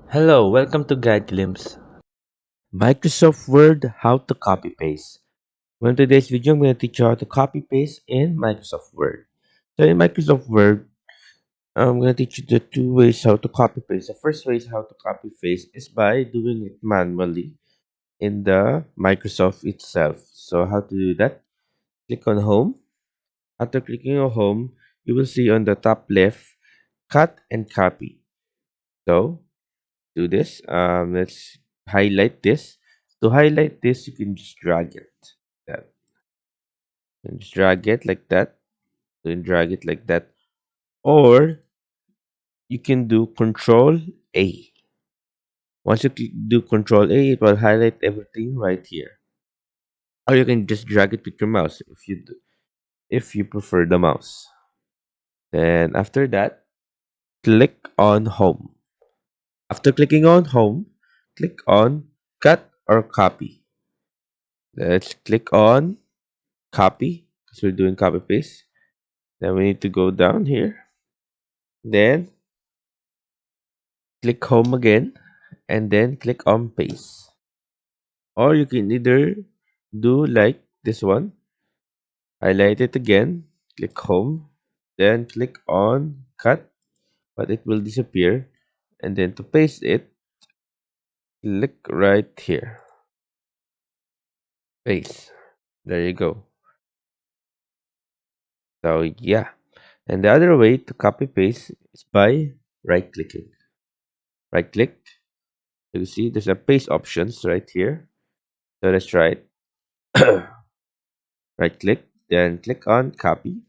Hello, welcome to Guide Glimpse. Microsoft Word, how to copy paste. Well, in today's video, I'm going to teach you how to copy paste in Microsoft Word. So in Microsoft Word, I'm going to teach you the two ways how to copy paste. The first way is how to copy paste is by doing it manually in the Microsoft itself. So how to do that? Click on Home. After clicking on Home, you will see on the top left, cut and copy. So do this. Let's highlight this. To highlight this, you can just drag it. That. And just drag it like that. Then drag it like that. Or you can do Control A. Once you do Control A, it will highlight everything right here. Or you can just drag it with your mouse if you prefer the mouse. Then after that, click on Home. After clicking on Home, click on Cut or Copy. Let's click on Copy because we're doing copy paste. Then we need to go down here. Then click Home again and then click on Paste. Or you can either do like this one, highlight it again, click Home, then click on Cut, but it will disappear. And then to paste it, click right here, Paste. There you go. So yeah. And the other way to copy paste is by right clicking. Right click. You see there's a paste options right here. So let's try it. Right click, then click on copy,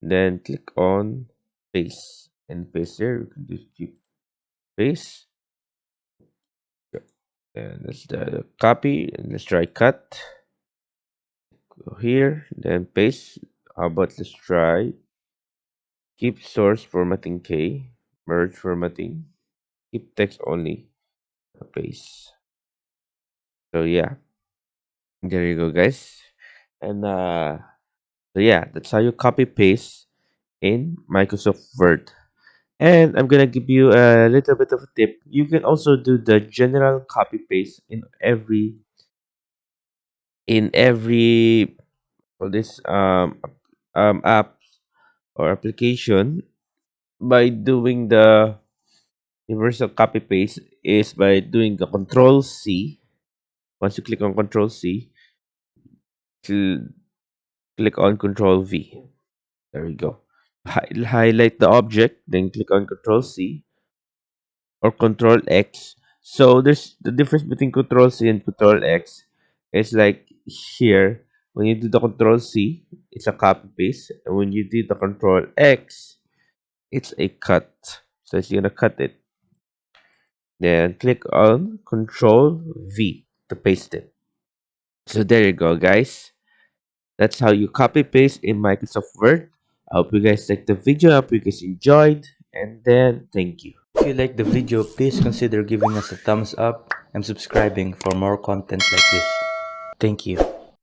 then click on paste and paste here. We can just keep paste. And let's copy and let's try cut. Go here, then paste. How about let's try keep source formatting K, merge formatting, keep text only, paste. So yeah, there you go, guys. And so yeah, that's how you copy paste in Microsoft Word. And I'm gonna give you a little bit of a tip. You can also do the general copy paste in every for this app or application by doing the universal copy paste is by doing the Control C. Once you click on Control C, cl- click on Control V. There we go. Highlight the object, then click on Control C or Control X. So there's the difference between Control C and Control X. It's like here when you do the Control C, it's a copy paste, and when you do the Control X, it's a cut. So it's gonna cut it. Then click on Control V to paste it. So there you go, guys. That's how you copy paste in Microsoft Word. I hope you guys liked the video. I hope you guys enjoyed. And then thank you. If you like the video, please consider giving us a thumbs up and subscribing for more content like this. Thank you.